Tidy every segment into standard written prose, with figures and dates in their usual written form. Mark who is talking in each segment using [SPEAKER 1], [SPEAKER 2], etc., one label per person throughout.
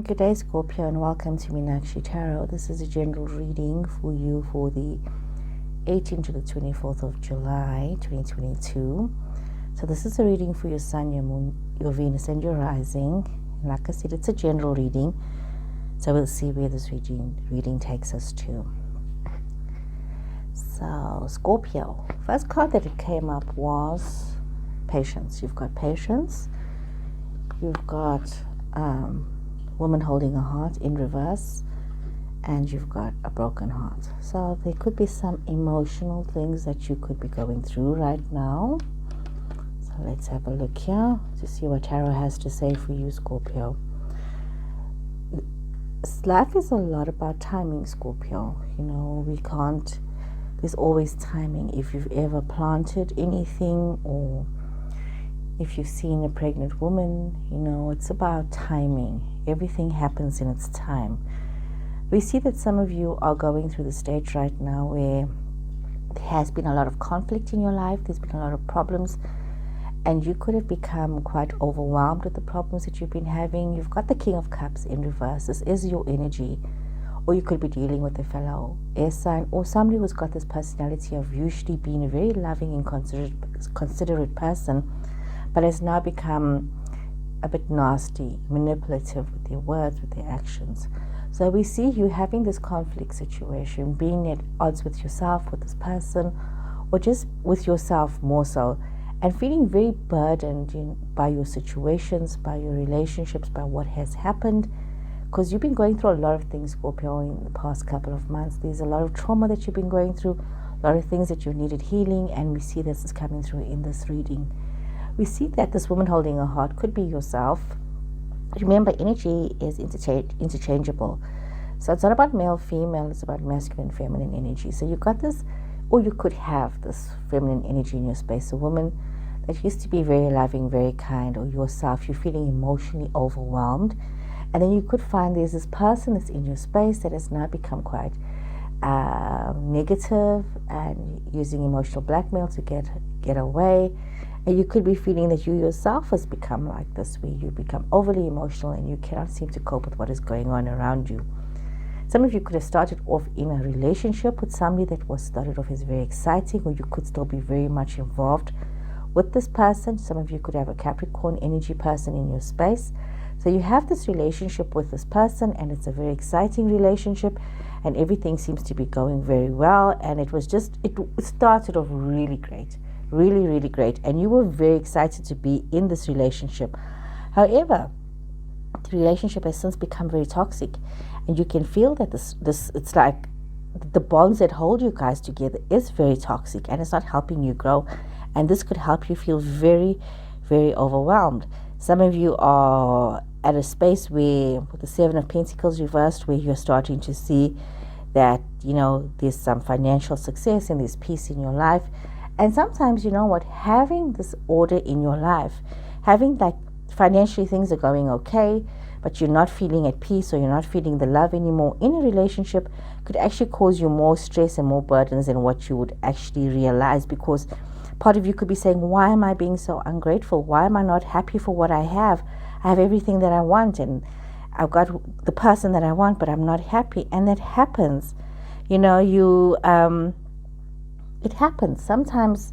[SPEAKER 1] Good day, Scorpio, and welcome to Meenakshi Tarot. This is a general reading for you for the 18th to the 24th of July 2022. So this is a reading for your Sun, your Moon, your Venus, and your Rising. And like I said, it's a general reading, so we'll see where this reading takes us to. So, Scorpio, first card that it came up was patience. You've got patience. You've got woman holding a heart in reverse, and you've got a broken heart. So there could be some emotional things that you could be going through right now. So let's have a look here to see what Tarot has to say for you, Scorpio. Life is a lot about timing, Scorpio. There's always timing. If you've ever planted anything, or if you've seen a pregnant woman, it's about timing. Everything happens in its time. We see that some of you are going through the stage right now where there has been a lot of conflict in your life. There's been a lot of problems, and you could have become quite overwhelmed with the problems that you've been having. You've got the King of Cups in reverse. This is your energy. Or you could be dealing with a fellow air sign, or somebody who's got this personality of usually being a very loving and considerate person, but has now become a bit nasty, manipulative with their words, with their actions. So we see you having this conflict situation, being at odds with yourself, with this person, or just with yourself more so, and feeling very burdened by your situations, by your relationships, by what has happened, because you've been going through a lot of things, Scorpio, in the past couple of months. There's a lot of trauma that you've been going through, a lot of things that you needed healing, and we see this is coming through in this reading. We see that this woman holding a heart could be yourself. Remember, energy is interchangeable. So it's not about male, female, it's about masculine, feminine energy. So you got this, or you could have this feminine energy in your space. A woman that used to be very loving, very kind, or yourself, you're feeling emotionally overwhelmed. And then you could find there's this person that's in your space that has now become quite negative and using emotional blackmail to get away. And you could be feeling that you yourself has become like this, where you become overly emotional and you cannot seem to cope with what is going on around you. Some of you could have started off in a relationship with somebody that was started off as very exciting, or you could still be very much involved with this person. Some of you could have a Capricorn energy person in your space. So you have this relationship with this person, and it's a very exciting relationship, and everything seems to be going very well. And it started off really great. Really, really great. And you were very excited to be in this relationship. However, the relationship has since become very toxic. And you can feel that this it's like the bonds that hold you guys together is very toxic, and it's not helping you grow. And this could help you feel very, very overwhelmed. Some of you are at a space where, with the Seven of Pentacles reversed, where you're starting to see that, there's some financial success and there's peace in your life. And sometimes, having this order in your life, having that financially things are going okay, but you're not feeling at peace, or you're not feeling the love anymore in a relationship, could actually cause you more stress and more burdens than what you would actually realize. Because part of you could be saying, why am I being so ungrateful? Why am I not happy for what I have? I have everything that I want, and I've got the person that I want, but I'm not happy. And that happens. It happens. Sometimes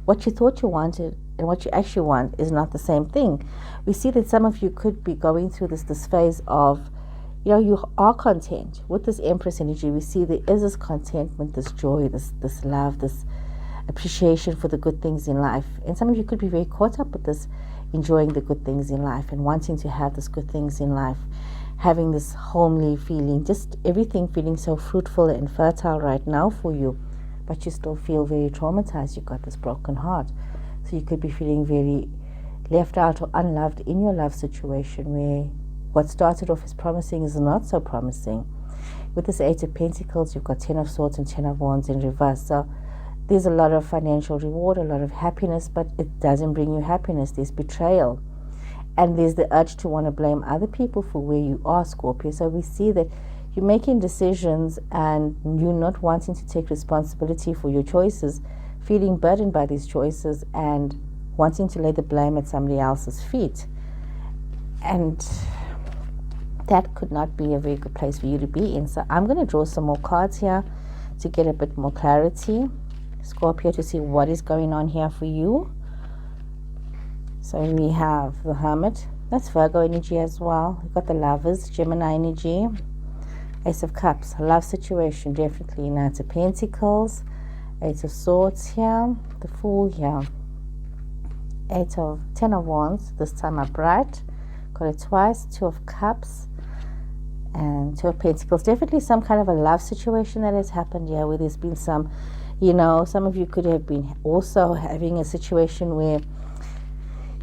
[SPEAKER 1] what you thought you wanted and what you actually want is not the same thing. We see that some of you could be going through this phase of, you are content. With this Empress energy, we see there is this contentment, this joy, this love, this appreciation for the good things in life. And some of you could be very caught up with this, enjoying the good things in life and wanting to have this good things in life, having this homely feeling, just everything feeling so fruitful and fertile right now for you. But you still feel very traumatized. You've got this broken heart. So you could be feeling very left out or unloved in your love situation, where what started off as promising is not so promising. With this Eight of Pentacles, you've got Ten of Swords and Ten of Wands in reverse. So there's a lot of financial reward, a lot of happiness, but it doesn't bring you happiness. There's betrayal. And there's the urge to want to blame other people for where you are, Scorpio. So we see that you're making decisions and you're not wanting to take responsibility for your choices, feeling burdened by these choices and wanting to lay the blame at somebody else's feet. And that could not be a very good place for you to be in. So I'm going to draw some more cards here to get a bit more clarity, Scorpio, to see what is going on here for you. So we have the Hermit. That's Virgo energy as well. We've got the Lovers, Gemini energy. Ace of Cups, love situation, definitely. Knight of Pentacles, Eight of Swords here, the Fool here, Ten of Wands, this time upright. Got it twice, Two of Cups, and Two of Pentacles. Definitely some kind of a love situation that has happened here, where there's been some, some of you could have been also having a situation where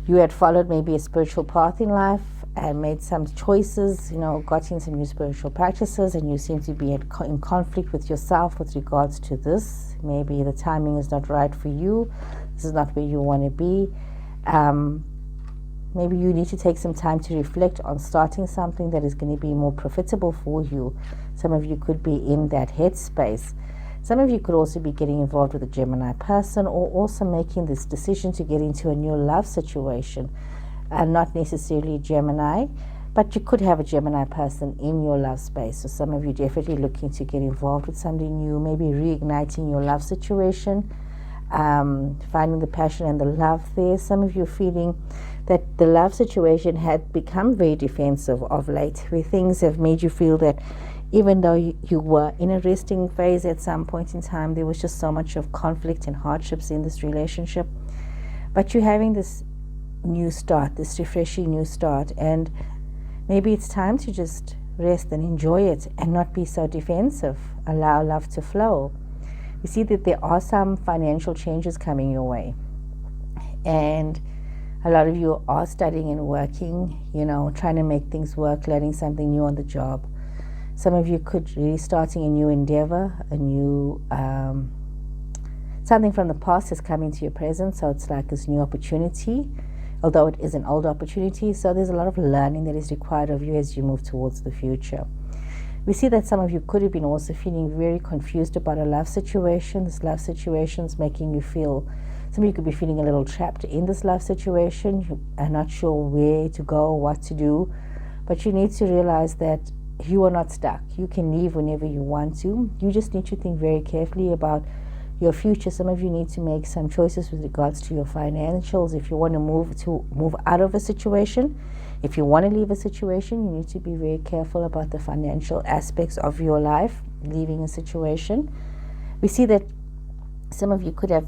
[SPEAKER 1] you had followed maybe a spiritual path in life and made some choices, got in some new spiritual practices, and you seem to be in conflict with yourself with regards to this. Maybe the timing is not right for you. This is not where you want to be. Maybe you need to take some time to reflect on starting something that is going to be more profitable for you. Some of you could be in that headspace. Some of you could also be getting involved with a Gemini person, or also making this decision to get into a new love situation. Not necessarily Gemini, but you could have a Gemini person in your love space. So some of you definitely looking to get involved with somebody new, maybe reigniting your love situation, finding the passion and the love there. Some of you feeling that the love situation had become very defensive of late, where things have made you feel that even though you were in a resting phase at some point in time, there was just so much of conflict and hardships in this relationship. But you're having this new start, this refreshing new start, and maybe it's time to just rest and enjoy it and not be so defensive. Allow love to flow. You see that there are some financial changes coming your way, and a lot of you are studying and working, trying to make things work, learning something new on the job. Some of you could be starting a new endeavor, a new something from the past is coming to your present, so it's like this new opportunity, although it is an old opportunity. So there's a lot of learning that is required of you as you move towards the future. We see that some of you could have been also feeling very confused about a love situation. This love situation is making you feel, some of you could be feeling a little trapped in this love situation. You are not sure where to go, what to do, but you need to realize that you are not stuck. You can leave whenever you want to. You just need to think very carefully about your future. Some of you need to make some choices with regards to your financials. If you want to move out of a situation, if you want to leave a situation, you need to be very careful about the financial aspects of your life, leaving a situation. We see that some of you could have,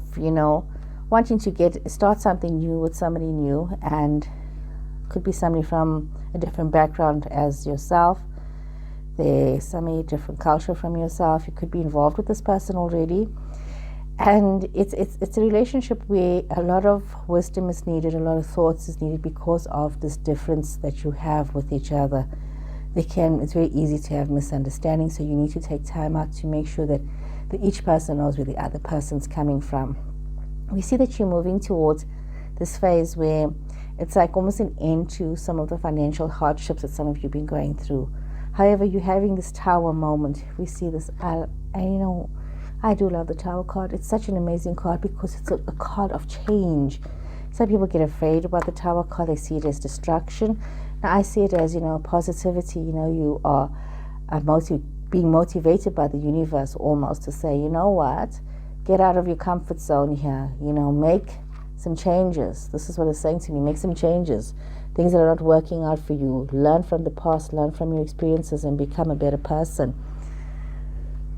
[SPEAKER 1] wanting to start something new with somebody new, and could be somebody from a different background as yourself. There's somebody different culture from yourself. You could be involved with this person already, and it's a relationship where a lot of wisdom is needed, a lot of thoughts is needed, because of this difference that you have with each other. It's very easy to have misunderstandings, so you need to take time out to make sure that each person knows where the other person's coming from. We see that you're moving towards this phase where it's like almost an end to some of the financial hardships that some of you have been going through. However, you're having this Tower moment. We see this, I do love the Tower card. It's such an amazing card because it's a card of change. Some people get afraid about the Tower card. They see it as destruction. Now, I see it as, positivity. You are being motivated by the universe almost to say, you know what, get out of your comfort zone here. Make some changes. This is what it's saying to me. Make some changes. Things that are not working out for you. Learn from the past, learn from your experiences, and become a better person.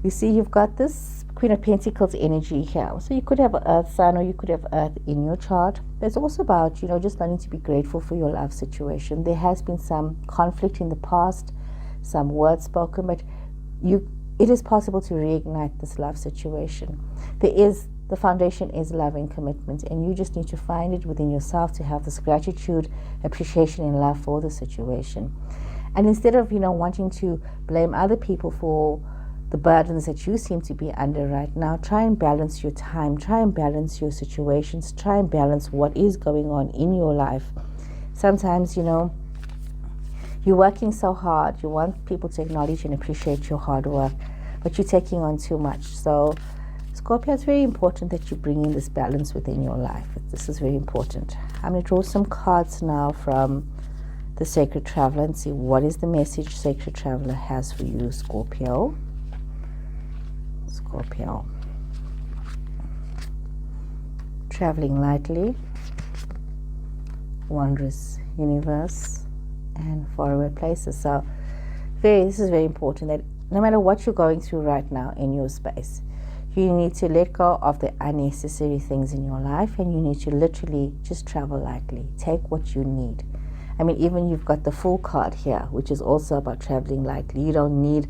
[SPEAKER 1] You see, you've got this Queen of Pentacles energy here. So you could have Earth Sun, or you could have Earth in your chart. It's also about, just learning to be grateful for your love situation. There has been some conflict in the past, some words spoken, but it is possible to reignite this love situation. The foundation is love and commitment, and you just need to find it within yourself to have this gratitude, appreciation, and love for the situation. And instead of, wanting to blame other people for the burdens that you seem to be under right now, try and balance your time, try and balance your situations, try and balance what is going on in your life. Sometimes, you're working so hard, you want people to acknowledge and appreciate your hard work, but you're taking on too much. So Scorpio, it's very important that you bring in this balance within your life. This is very important. I'm going to draw some cards now from the Sacred Traveler and see what is the message Sacred Traveler has for you, Scorpio. Scorpio. Traveling lightly, wondrous universe, and faraway places. So this is very important, that no matter what you're going through right now in your space, you need to let go of the unnecessary things in your life, and you need to literally just travel lightly. Take what you need. I mean, even you've got the Fool card here, which is also about traveling lightly. You don't need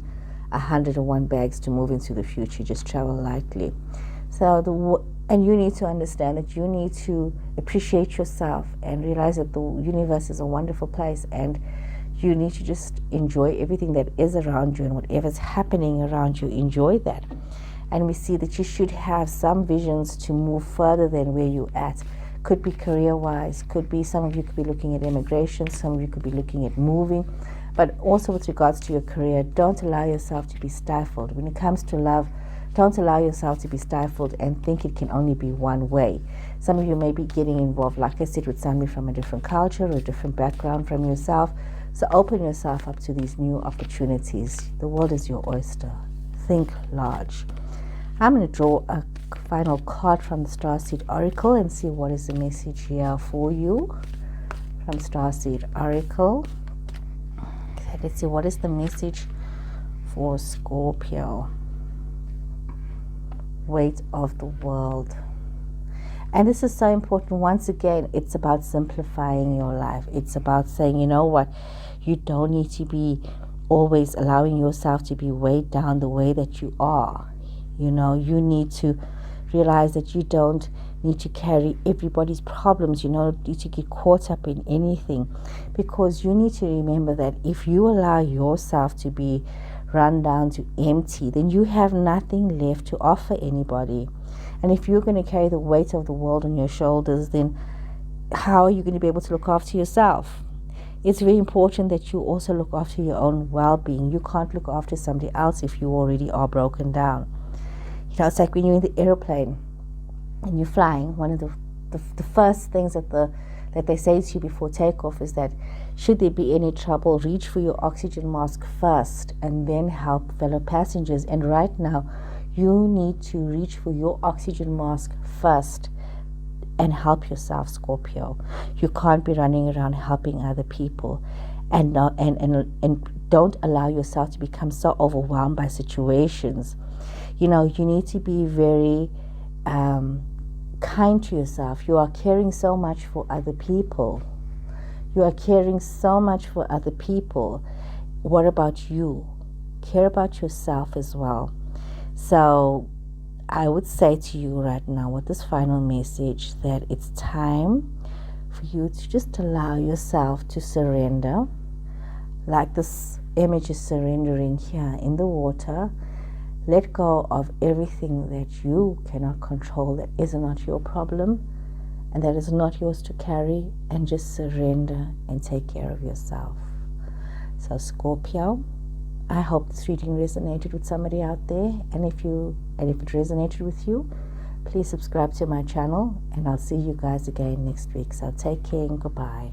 [SPEAKER 1] 101 bags to move into the future. Just travel lightly. So and you need to understand that you need to appreciate yourself and realize that the universe is a wonderful place, and you need to just enjoy everything that is around you, and whatever's happening around you, enjoy that. And we see that you should have some visions to move further than where you're at. Could be career-wise, could be, some of you could be looking at immigration, some of you could be looking at moving. But also with regards to your career, don't allow yourself to be stifled. When it comes to love, don't allow yourself to be stifled and think it can only be one way. Some of you may be getting involved, like I said, with somebody from a different culture or a different background from yourself. So open yourself up to these new opportunities. The world is your oyster. Think large. I'm going to draw a final card from the Starseed Oracle and see what is the message here for you from Starseed Oracle. Okay, let's see what is the message for Scorpio. Weight of the world. And this is so important. Once again, it's about simplifying your life. It's about saying, you know what, you don't need to be always allowing yourself to be weighed down the way that you are. You know, you need to realize that you don't need to carry everybody's problems. You don't need to get caught up in anything, because you need to remember that if you allow yourself to be run down to empty, then you have nothing left to offer anybody. And if you're going to carry the weight of the world on your shoulders, then how are you going to be able to look after yourself? It's very important that you also look after your own well-being. You can't look after somebody else if you already are broken down. You know, it's like when you're in the airplane and you're flying, one of the first things that they say to you before takeoff is that should there be any trouble, reach for your oxygen mask first and then help fellow passengers. And right now, you need to reach for your oxygen mask first and help yourself, Scorpio. You can't be running around helping other people, and don't allow yourself to become so overwhelmed by situations. You know, you need to be very kind to yourself. You are caring so much for other people. You are caring so much for other people. What about you? Care about yourself as well. So I would say to you right now with this final message that it's time for you to just allow yourself to surrender, like this image is surrendering here in the water. Let go of everything that you cannot control, that is not your problem and that is not yours to carry, and just surrender and take care of yourself. So Scorpio, I hope this reading resonated with somebody out there, and if it resonated with you, please subscribe to my channel, and I'll see you guys again next week. So take care and goodbye.